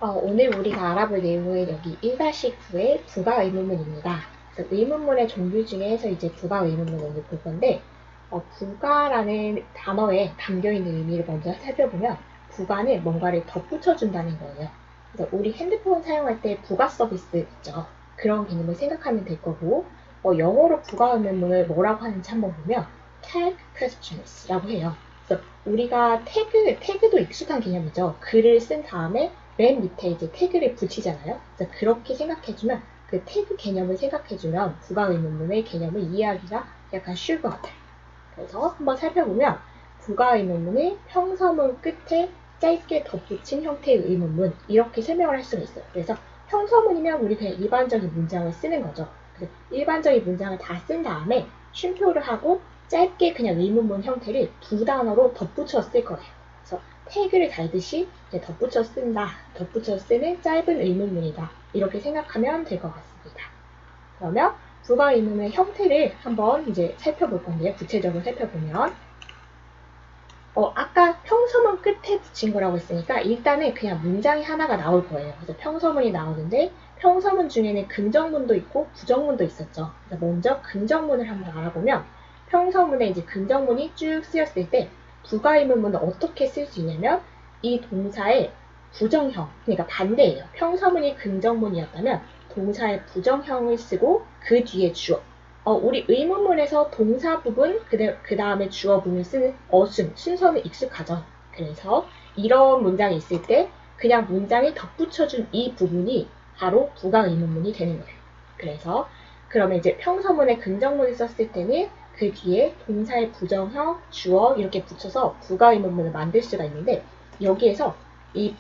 오늘 우리가 알아볼 내용은 여기 1-9의 부가 의문문입니다. 그래서 의문문의 종류 중에서 이제 부가 의문문을 오늘 볼 건데, 부가라는 단어에 담겨있는 의미를 먼저 살펴보면, 부가는 뭔가를 덧붙여준다는 거예요. 그래서 우리 핸드폰 사용할 때 부가 서비스 있죠. 그런 개념을 생각하면 될 거고, 영어로 부가 의문문을 뭐라고 하는지 한번 보면, tag questions라고 해요. 그래서 우리가 태그도 익숙한 개념이죠. 글을 쓴 다음에 맨 밑에 이제 태그를 붙이잖아요. 그래서 그렇게 생각해주면 그 태그 개념을 생각해주면 부가 의문문의 개념을 이해하기가 약간 쉬울 것 같아요. 그래서 한번 살펴보면 부가 의문문의 평서문 끝에 짧게 덧붙인 형태의 의문문 이렇게 설명을 할 수가 있어요. 그래서 평서문이면 우리 그냥 일반적인 문장을 쓰는 거죠. 그래서 일반적인 문장을 다 쓴 다음에 쉼표를 하고 짧게 그냥 의문문 형태를 두 단어로 덧붙여 쓸 거예요. 그래서 태그를 달듯이 덧붙여 쓴다, 덧붙여 쓰는 짧은 의문문이다. 이렇게 생각하면 될 것 같습니다. 그러면 부가 의문문의 형태를 한번 이제 살펴볼 건데요. 구체적으로 살펴보면 아까 평서문 끝에 붙인 거라고 했으니까 일단은 그냥 문장이 하나가 나올 거예요. 그래서 평서문이 나오는데 평서문 중에는 긍정문도 있고 부정문도 있었죠. 그래서 먼저 긍정문을 한번 알아보면 평서문에 이제 긍정문이 쭉 쓰였을 때 부가 의문문은 어떻게 쓸 수 있냐면 이 동사의 부정형, 그러니까 반대예요. 평서문이 긍정문이었다면 동사의 부정형을 쓰고 그 뒤에 주어. 우리 의문문에서 동사 부분, 그 다음에 주어 부분 쓰는 어순, 순서는 익숙하죠. 그래서 이런 문장이 있을 때 그냥 문장에 덧붙여준 이 부분이 바로 부가 의문문이 되는 거예요. 그래서 그러면 이제 평서문에 긍정문을 썼을 때는 그 뒤에 동사의 부정형, 주어 이렇게 붙여서 부가 의문문을 만들 수가 있는데 여기에서 이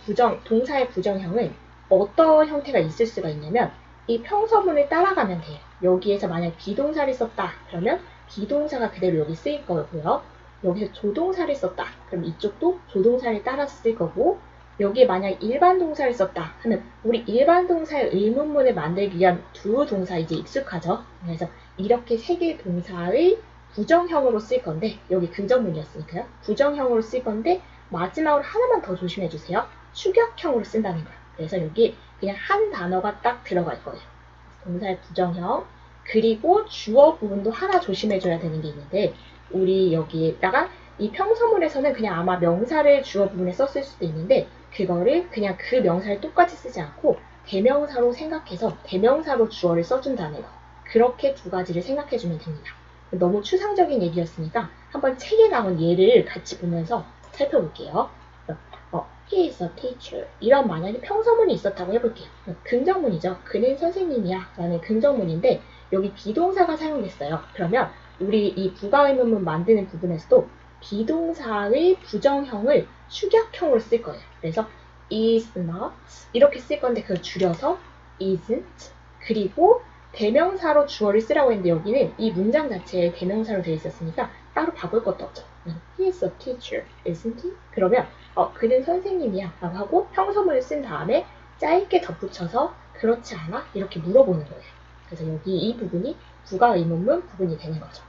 동사의 부정형은 어떤 형태가 있을 수가 있냐면 이 평서문을 따라가면 돼요. 여기에서 만약 비동사를 썼다 그러면 비동사가 그대로 여기 쓰일 거고요. 여기서 조동사를 썼다 그럼 이쪽도 조동사를 따라서 쓸 거고 여기에 만약 일반 동사를 썼다 하면 우리 일반 동사의 의문문을 만들기 위한 두 동사 이제 익숙하죠. 그래서 이렇게 세 개의 동사의 부정형으로 쓸 건데 여기 긍정문이었으니까요. 부정형으로 쓸 건데 마지막으로 하나만 더 조심해 주세요. 축약형으로 쓴다는 거예요. 그래서 여기 그냥 한 단어가 딱 들어갈 거예요. 동사의 부정형 그리고 주어 부분도 하나 조심해줘야 되는 게 있는데 우리 여기에다가 이 평서문에서는 그냥 아마 명사를 주어 부분에 썼을 수도 있는데 그거를 그냥 그 명사를 똑같이 쓰지 않고 대명사로 생각해서 대명사로 주어를 써준다는 거. 그렇게 두 가지를 생각해주면 됩니다. 너무 추상적인 얘기였으니까 한번 책에 나온 예를 같이 보면서 살펴볼게요. He is a teacher. 이런 만약에 평서문이 있었다고 해볼게요. 긍정문이죠. 그는 선생님이야 라는 긍정문인데 여기 비동사가 사용됐어요. 그러면 우리 이 부가의문문 만드는 부분에서도 비동사의 부정형을 축약형으로 쓸 거예요. 그래서 is not 이렇게 쓸 건데 그걸 줄여서 isn't 그리고 대명사로 주어를 쓰라고 했는데 여기는 이 문장 자체에 대명사로 되어 있었으니까 따로 바꿀 것도 없죠. He is a teacher, isn't he? 그러면 그는 선생님이야 라고 하고 평서문을 쓴 다음에 짧게 덧붙여서 그렇지 않아? 이렇게 물어보는 거예요. 그래서 여기 이 부분이 부가 의문문 부분이 되는 거죠.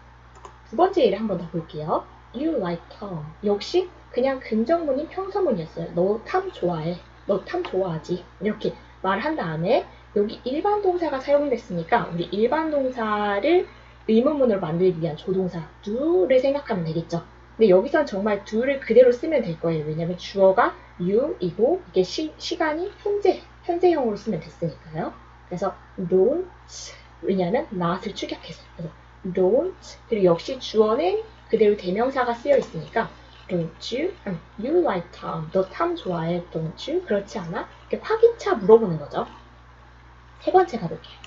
두 번째 예를 한번 더 볼게요. You like Tom. 역시 그냥 긍정문인 평서문이었어요. 너 탐 좋아해. 너 탐 좋아하지. 이렇게 말한 다음에 여기 일반 동사가 사용됐으니까 우리 일반 동사를 의문문으로 만들기 위한 조동사 do를 생각하면 되겠죠. 근데 여기선 정말 do를 그대로 쓰면 될 거예요. 왜냐면 주어가 you이고 이게 시간이 현재형으로 쓰면 됐으니까요. 그래서 don't 왜냐면 not을 축약해서 그래서 don't 그리고 역시 주어는 그대로 대명사가 쓰여 있으니까 don't you? You like Tom. 너 탐 좋아해? don't you? 그렇지 않아? 이렇게 확인차 물어보는 거죠. 세 번째 가볼게요.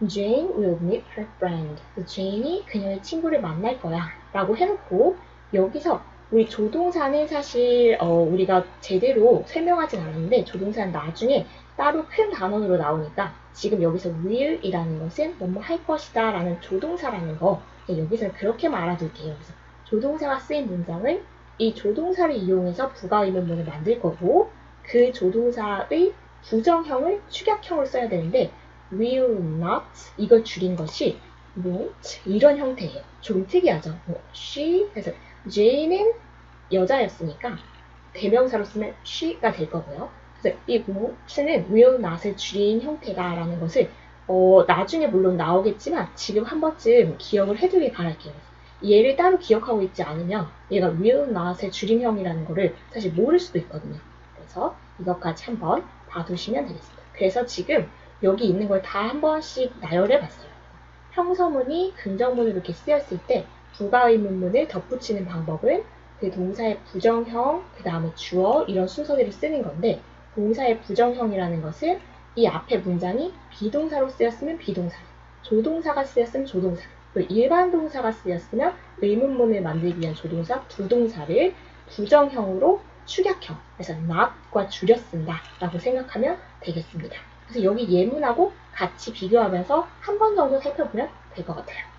Jane will meet her friend. Jane이 그녀의 친구를 만날 거야 라고 해놓고 여기서 우리 조동사는 사실 우리가 제대로 설명하진 않았는데 조동사는 나중에 따로 큰 단원으로 나오니까 지금 여기서 will이라는 것은 뭐뭐 할 것이다 라는 조동사라는 거 여기서는 그렇게만 알아둘게요. 그래서 조동사가 쓰인 문장은 이 조동사를 이용해서 부가 의문문을 만들 거고 그 조동사의 부정형을 축약형으로 써야 되는데 will not 이걸 줄인 것이 won't 이런 형태예요. 좀 특이하죠. she 해서 Jane은 여자였으니까 대명사로 쓰면 she가 될 거고요. 그래서 이 won't는 will not을 줄인 형태다라는 것을 나중에 물론 나오겠지만 지금 한 번쯤 기억을 해두길 바랄게요. 얘를 따로 기억하고 있지 않으면 얘가 will not의 줄임형이라는 거를 사실 모를 수도 있거든요. 그래서 이것까지 한번 봐두시면 되겠습니다. 그래서 지금 여기 있는 걸 다 한 번씩 나열해 봤어요. 평서문이 긍정문으로 이렇게 쓰였을 때 부가의문문을 덧붙이는 방법은 그 동사의 부정형, 그 다음에 주어 이런 순서대로 쓰는 건데 동사의 부정형이라는 것은 이 앞에 문장이 비동사로 쓰였으면 비동사, 조동사가 쓰였으면 조동사, 또 일반 동사가 쓰였으면 의문문을 만들기 위한 조동사, 부동사를 부정형으로 축약형, 그래서 not과 줄여 쓴다 라고 생각하면 되겠습니다. 그래서 여기 예문하고 같이 비교하면서 한 번 정도 살펴보면 될 것 같아요.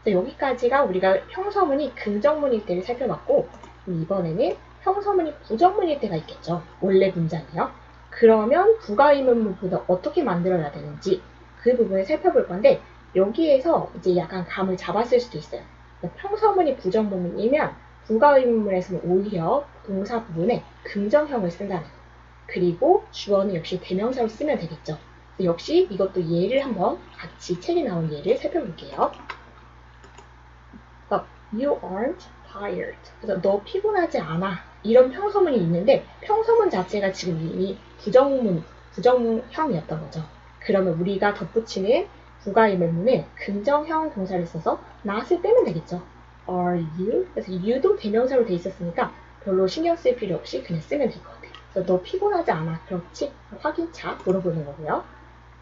여기까지가 우리가 평서문이 긍정문일 때를 살펴봤고 이번에는 평서문이 부정문일 때가 있겠죠. 원래 문장이요. 그러면 부가의문문보다 어떻게 만들어야 되는지 그 부분을 살펴볼 건데 여기에서 이제 약간 감을 잡았을 수도 있어요. 평서문이 부정문이면 부가의문문에서는 오히려 동사 부분에 긍정형을 쓴다는 거. 그리고 주어는 역시 대명사로 쓰면 되겠죠. 역시 이것도 예를 한번 같이 책에 나온 예를 살펴볼게요. You aren't tired. 그래서 너 피곤하지 않아. 이런 평서문이 있는데 평서문 자체가 지금 이미 부정형이었던 거죠. 그러면 우리가 덧붙이는 부가의문문은 긍정형 동사를 써서 not을 빼면 되겠죠. Are you? 그래서 you도 대명사로 돼 있었으니까 별로 신경 쓸 필요 없이 그냥 쓰면 될 것 같아요. 그래서 너 피곤하지 않아. 그렇지? 확인차 물어보는 거고요.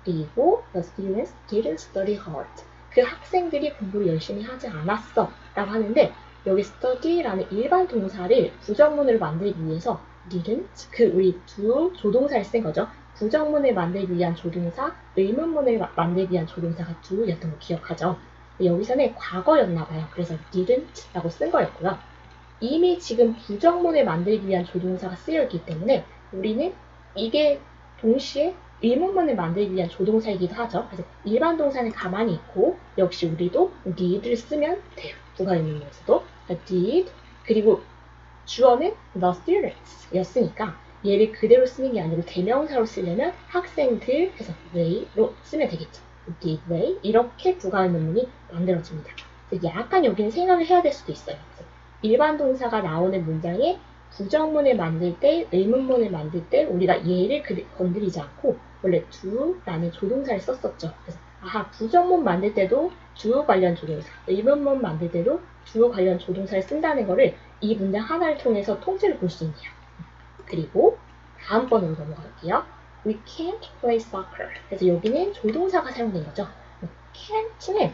그리고 the students didn't study hard. 그 학생들이 공부를 열심히 하지 않았어 라고 하는데 여기 study라는 일반 동사를 부정문으로 만들기 위해서 didn't, 우리 두 조동사를 쓴 거죠. 부정문을 만들기 위한 조동사, 의문문을 만들기 위한 조동사가 do였던 거 기억하죠. 여기서는 과거였나 봐요. 그래서 didn't 라고 쓴 거였고요. 이미 지금 부정문을 만들기 위한 조동사가 쓰여있기 때문에 우리는 이게 동시에 의문문을 만들기 위한 조동사이기도 하죠. 그래서 일반 동사는 가만히 있고 역시 우리도 did를 쓰면 돼요. 부가의문문에서도 did 그리고 주어는 the students 였으니까 얘를 그대로 쓰는 게 아니고 대명사로 쓰려면 학생들 해서 they로 쓰면 되겠죠. did they 이렇게 부가의문문이 만들어집니다. 약간 여기는 생각을 해야 될 수도 있어요. 일반 동사가 나오는 문장에 부정문을 만들 때, 의문문을 만들 때 우리가 얘를 건드리지 않고 원래 do라는 조동사를 썼었죠. 그래서 부정문 만들 때도 do 관련 조동사, 의문문 만들 때도 do 관련 조동사를 쓴다는 거를 이 문장 하나를 통해서 통째로 볼 수 있네요. 그리고 다음번으로 넘어갈게요. We can't play soccer. 그래서 여기는 조동사가 사용된 거죠. can't는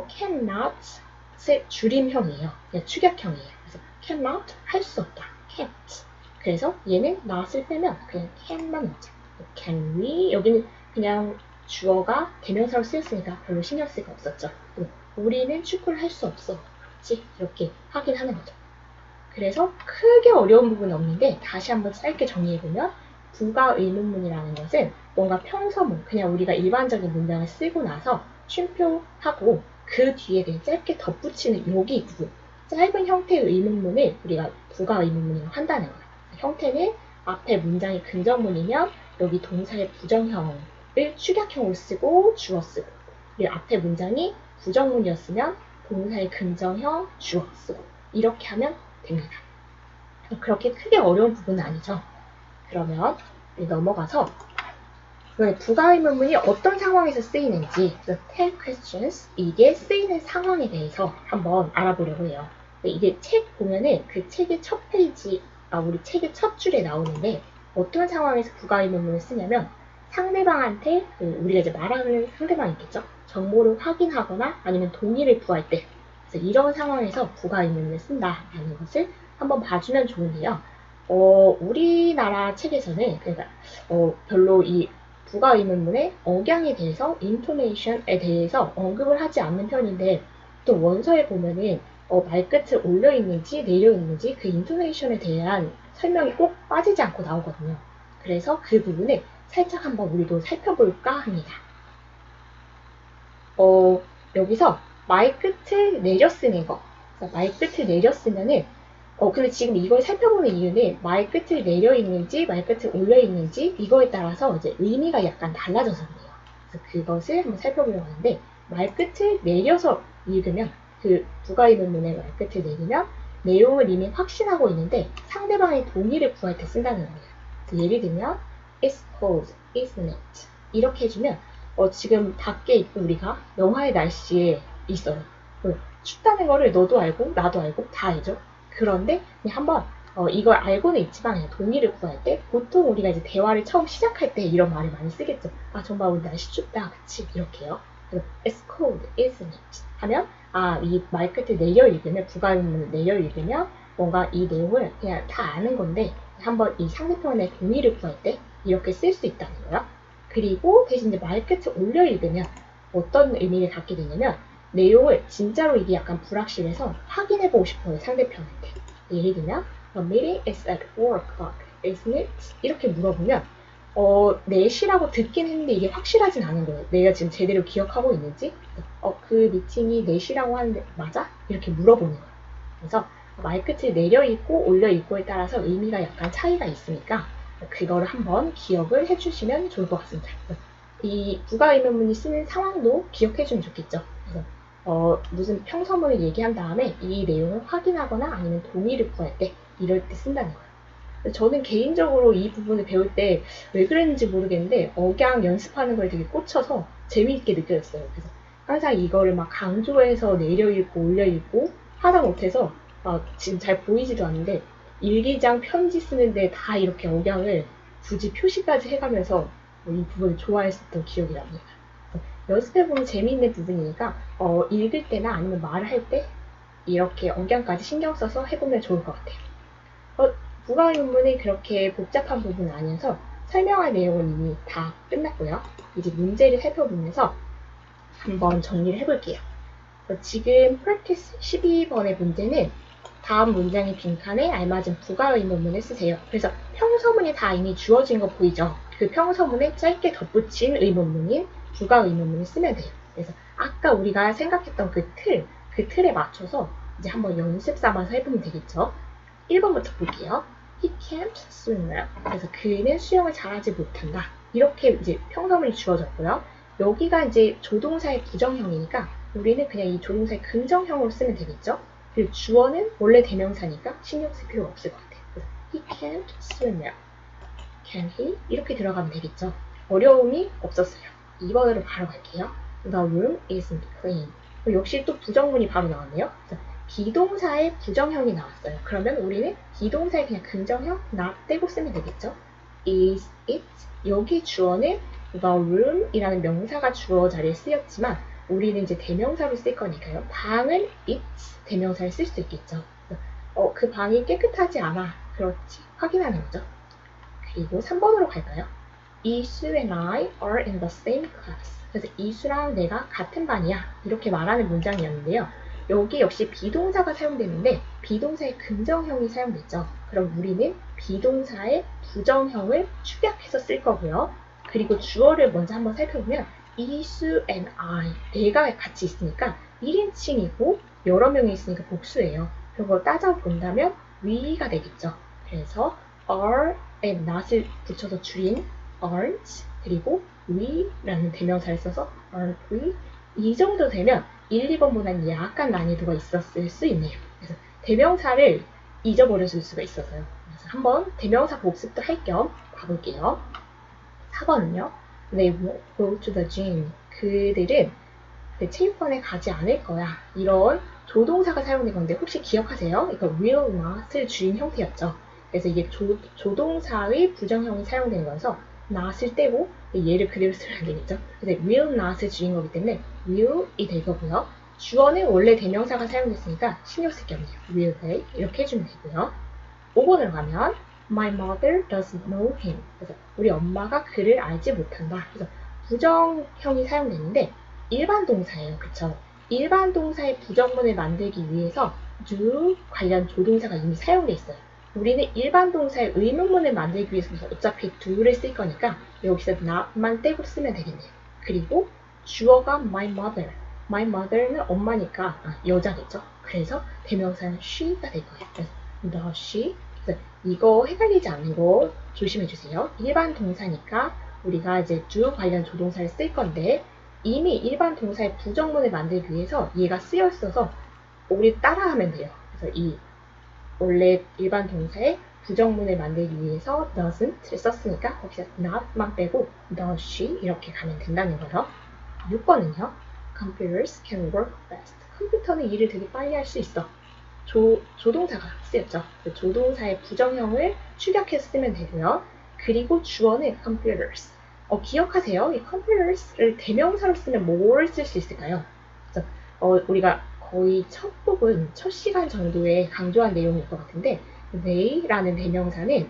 cannot의 줄임형이에요. 축약형이에요. 그래서 cannot 할 수 없다. can't. 그래서 얘는 not을 빼면 그냥 can만 넣자. can we 여기는 그냥 주어가 대명사로 쓰였으니까 별로 신경 쓸 거 없었죠. 우리는 축구를 할 수 없어. 그렇지? 이렇게 확인하는 거죠. 그래서 크게 어려운 부분은 없는데 다시 한번 짧게 정리해보면 부가의문문이라는 것은 뭔가 평서문, 그냥 우리가 일반적인 문장을 쓰고 나서 쉼표하고 그 뒤에 그냥 짧게 덧붙이는 여기 부분, 짧은 형태의 의문문을 우리가 부가의문문이라고 한다는 거예요. 형태는 앞에 문장이 긍정문이면 여기 동사의 부정형을 축약형으로 쓰고 주어 쓰고, 그리고 앞에 문장이 부정문이었으면 동사의 긍정형 주어 쓰고 이렇게 하면 됩니다. 그렇게 크게 어려운 부분은 아니죠. 그러면 넘어가서 부가의문문이 어떤 상황에서 쓰이는지 tell questions, 이게 쓰이는 상황에 대해서 한번 알아보려고 해요. 이게 책 보면은 그 책의 첫 페이지, 우리 책의 첫 줄에 나오는데 어떤 상황에서 부가의문문을 쓰냐면 상대방한테 우리가 이제 말하는 상대방이 있겠죠. 정보를 확인하거나 아니면 동의를 구할 때 그래서 이런 상황에서 부가의문문을 쓴다라는 것을 한번 봐주면 좋은데요. 우리나라 책에서는 그러니까 별로 이 부가의문문의 억양에 대해서, intonation에 대해서 언급을 하지 않는 편인데 또 원서에 보면은 말끝을 올려 있는지 내려 있는지 그 intonation에 대한 설명이 꼭 빠지지 않고 나오거든요. 그래서 그 부분을 살짝 한번 우리도 살펴볼까 합니다. 여기서 말끝을 내려 쓰는 거. 말끝을 내려 쓰면은 근데 지금 이걸 살펴보는 이유는 말 끝을 내려 읽는지 말 끝을 올려 읽는지 이거에 따라서 이제 의미가 약간 달라져서 그래요. 그래서 그것을 한번 살펴보려고 하는데 말 끝을 내려서 읽으면 그 부가의문문의 말 끝을 내리면 내용을 이미 확신하고 있는데 상대방의 동의를 구할 때 쓴다는 거예요. 예를 들면 It's cold, isn't it? 이렇게 해주면 지금 밖에 있고 우리가 영하의 날씨에 있어요. 춥다는 거를 너도 알고 나도 알고 다 알죠. 그런데 그냥 한번 이걸 알고는 있지만 그냥 동의를 구할 때 보통 우리가 이제 대화를 처음 시작할 때 이런 말을 많이 쓰겠죠. 아 정말 오늘 날씨 춥다, 그치? 이렇게요. It's cold, isn't it? 하면 이 말 끝을 내려 읽으면 부가의문문을 내려 읽으면 뭔가 이 내용을 그냥 다 아는 건데 한번 이 상대편의 동의를 구할 때 이렇게 쓸 수 있다는 거예요. 그리고 대신 이제 말 끝을 올려 읽으면 어떤 의미를 갖게 되냐면 내용을 진짜로 이게 약간 불확실해서 확인해보고 싶어요, 상대편한테. 예를 들면 The meeting is at 4 o'clock, isn't it? 이렇게 물어보면 4시라고 듣긴 했는데 이게 확실하진 않은 거예요. 내가 지금 제대로 기억하고 있는지 그 미팅이 4시라고 하는데 맞아? 이렇게 물어보는 거예요. 그래서 말 끝을 내려 읽고 올려 읽고에 따라서 의미가 약간 차이가 있으니까 그거를 한번 기억을 해주시면 좋을 것 같습니다. 이 부가의문문이 쓰는 상황도 기억해주면 좋겠죠. 그래서 무슨 평서문을 얘기한 다음에 이 내용을 확인하거나 아니면 동의를 구할 때 이럴 때 쓴다는 거예요. 저는 개인적으로 이 부분을 배울 때 왜 그랬는지 모르겠는데 억양 연습하는 거에 되게 꽂혀서 재미있게 느껴졌어요. 그래서 항상 이거를 막 강조해서 내려 읽고 올려 읽고 하다 못해서 지금 잘 보이지도 않는데 일기장 편지 쓰는데 다 이렇게 억양을 굳이 표시까지 해가면서 이 부분을 좋아했었던 기억이 납니다. 연습해보면 재미있는 부분이니까 읽을 때나 아니면 말을 할 때 이렇게 억양까지 신경 써서 해보면 좋을 것 같아요. 부가의문문이 그렇게 복잡한 부분은 아니어서 설명할 내용은 이미 다 끝났고요. 이제 문제를 살펴보면서 한번 정리를 해볼게요. 지금 practice 12번의 문제는 다음 문장의 빈칸에 알맞은 부가의문문을 쓰세요. 그래서 평서문이 다 이미 주어진 거 보이죠? 그 평서문에 짧게 덧붙인 의문문인 부가의문문을 쓰면 돼요. 그래서 아까 우리가 생각했던 그 틀에 맞춰서 이제 한번 연습 삼아서 해보면 되겠죠? 1번부터 볼게요. He can't swim well. 그래서 그는 수영을 잘하지 못한다. 이렇게 이제 평서문이 주어졌고요. 여기가 이제 조동사의 부정형이니까 우리는 그냥 이 조동사의 긍정형으로 쓰면 되겠죠? 그리고 주어는 원래 대명사니까 신경 쓸 필요가 없을 것 같아요. 그래서 He can't swim well. Can he? 이렇게 들어가면 되겠죠? 어려움이 없었어요. 2번으로 바로 갈게요. The room isn't clean. 역시 또 부정문이 바로 나왔네요. 비동사의 부정형이 나왔어요. 그러면 우리는 비동사의 그냥 긍정형 not 떼고 쓰면 되겠죠? Is it? 여기 주어는 the room 이라는 명사가 주어 자리에 쓰였지만 우리는 이제 대명사로 쓸 거니까요. 방은 it 대명사를 쓸 수 있겠죠. 그 방이 깨끗하지 않아. 그렇지. 확인하는 거죠. 그리고 3번으로 갈까요? 이수 and I are in the same class. 그래서 이수랑 내가 같은 반이야. 이렇게 말하는 문장이었는데요. 여기 역시 비동사가 사용되는데 비동사의 긍정형이 사용됐죠. 그럼 우리는 비동사의 부정형을 축약해서 쓸 거고요. 그리고 주어를 먼저 한번 살펴보면 이수 and I, 내가 같이 있으니까 1인칭이고 여러 명이 있으니까 복수예요. 그런 걸 따져본다면 we가 되겠죠. 그래서 are and not을 붙여서 줄인 aren't 그리고 we라는 대명사를 써서 aren't we 이 정도 되면 1, 2번보다는 약간 난이도가 있었을 수 있네요. 그래서 대명사를 잊어버렸을 수가 있어서요. 그래서 한번 대명사 복습도 할 겸 봐볼게요. 4번은요. They won't go to the gym. 그들은 그 체육관에 가지 않을 거야. 이런 조동사가 사용된 건데 혹시 기억하세요? 이거 will not을 줄인 형태였죠. 그래서 이게 조동사의 부정형이 사용된 거여서 not을 떼고 얘를 그대로 쓰면 안 되겠죠. 그래서 will not을 줄인 거기 때문에 will이 될 거고요. 주어는 원래 대명사가 사용됐으니까 신경 쓸 게 없네요. will they 이렇게 해주면 되고요. 5번으로 가면 My mother doesn't know him. 그래서 우리 엄마가 그를 알지 못한다. 그래서 부정형이 사용됐는데 일반 동사예요. 그쵸? 일반 동사의 부정문을 만들기 위해서 do 관련 조동사가 이미 사용돼 있어요. 우리는 일반 동사의 의문문을 만들기 위해서 어차피 do를 쓸 거니까 여기서 not만 떼고 쓰면 되겠네요. 그리고 주어가 my mother. my mother는 엄마니까 여자겠죠. 그래서 대명사는 she가 될 거예요. 그래서 does 그래서 이거 헷갈리지 않는 거 조심해 주세요. 일반 동사니까 우리가 이제 do 관련 조동사를 쓸 건데 이미 일반 동사의 부정문을 만들기 위해서 얘가 쓰여 있어서 우리 따라하면 돼요. 그래서 이 원래 일반 동사의 부정문을 만들기 위해서 doesn't를 썼으니까 거기서 not만 빼고 does she 이렇게 가면 된다는 거예요. 6번은요. Computers can work fast. 컴퓨터는 일을 되게 빨리 할 수 있어. 조동사가 쓰였죠. 조동사의 부정형을 축약해서 쓰면 되고요. 그리고 주어는 computers. 기억하세요. 이 computers를 대명사로 쓰면 뭘 쓸 수 있을까요? 그래서 우리가 거의 첫 부분, 첫 시간 정도에 강조한 내용일 것 같은데 they라는 대명사는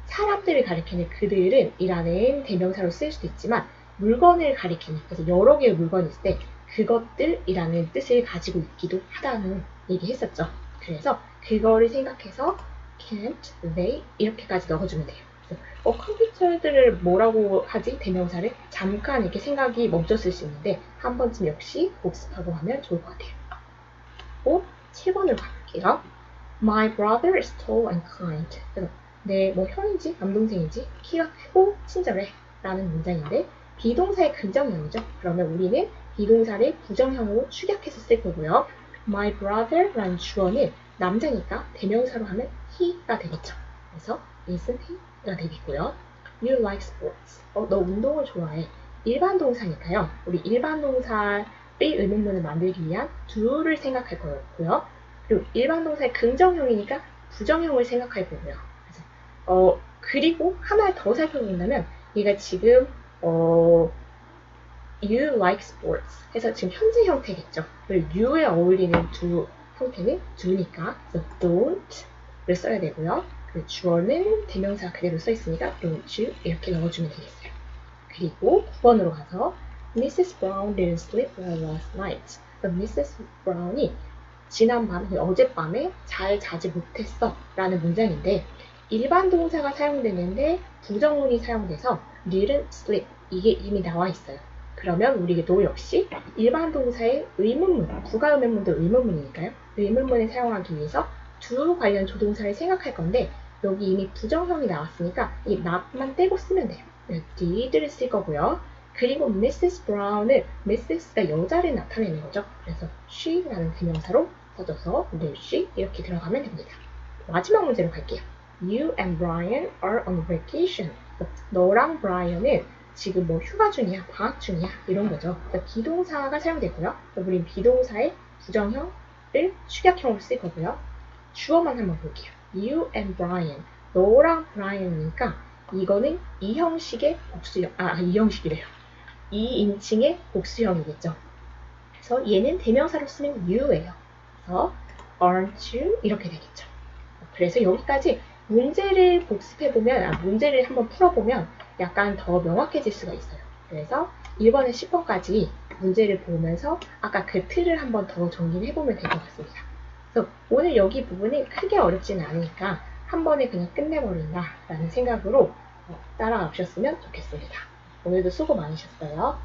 사람들을 가리키는 그들은 이라는 대명사로 쓸 수도 있지만 물건을 가리키는, 그래서 여러 개의 물건이 있을 때 그것들이라는 뜻을 가지고 있기도 하다는 얘기했었죠. 그래서 그거를 생각해서 can't, they 이렇게까지 넣어주면 돼요. 그래서 컴퓨터들을 뭐라고 하지? 대명사를 잠깐 이렇게 생각이 멈췄을 수 있는데 한 번쯤 역시 복습하고 하면 좋을 것 같아요. 7번으로 가볼게요. My brother is tall and kind. 그래서 내 형인지 남동생인지 키가 크고 친절해 라는 문장인데 비동사의 긍정형이죠. 그러면 우리는 비동사를 부정형으로 축약해서 쓸 거고요. My brother 라는 주어는 남자니까 대명사로 하면 he가 되겠죠. 그래서 isn't he가 되겠고요. You like sports. 너 운동을 좋아해. 일반 동사니까요. 우리 일반 동사의 의문문을 만들기 위한 do를 생각할 거고요. 그리고 일반 동사의 긍정형이니까 부정형을 생각할 거고요. 그래서 그리고 하나 더 살펴본다면 얘가 지금 you like sports 해서 지금 현재 형태겠죠. 그리고 you에 어울리는 do 형태는 do니까 그래서 don't를 써야 되고요. 그 주어는 대명사 그대로 써 있으니까 don't you 이렇게 넣어주면 되겠어요. 그리고 9번으로 가서 Mrs. Brown didn't sleep well last night. Mrs. Brown이 지난밤, 어젯밤에 잘 자지 못했어 라는 문장인데 일반 동사가 사용되는데 부정문이 사용돼서 didn't sleep 이게 이미 나와 있어요. 그러면 우리도 역시 일반 동사의 의문문, 부가의문문도 의문문이니까요. 의문문을 사용하기 위해서 do 관련 조동사를 생각할 건데 여기 이미 부정형이 나왔으니까 이 not만 떼고 쓰면 돼요. did를 쓸 거고요. 그리고 Mrs. Brown은 Mrs가 여자를 나타내는 거죠. 그래서 she라는 대명사로 써줘서 will she 이렇게 들어가면 됩니다. 마지막 문제로 갈게요. You and Brian are on vacation. 너랑 브라이언은 지금 휴가 중이야, 방학 중이야 이런 거죠. 비동사가 사용되고요. 우린 비동사의 부정형을 축약형으로 쓸 거고요. 주어만 한번 볼게요. You and Brian. 너랑 브라이언이니까 이거는 이 형식의 복수형, 이 형식이래요. 이 인칭의 복수형이겠죠. 그래서 얘는 대명사로 쓰면 you예요. 그래서 aren't you 이렇게 되겠죠. 그래서 여기까지 문제를 복습해보면, 문제를 한번 풀어보면 약간 더 명확해질 수가 있어요. 그래서 1번에 10번까지 문제를 보면서 아까 그 틀을 한번 더 정리를 해보면 될 것 같습니다. 그래서 오늘 여기 부분이 크게 어렵지는 않으니까 한 번에 그냥 끝내버린다 라는 생각으로 따라가 주셨으면 좋겠습니다. 오늘도 수고 많으셨어요.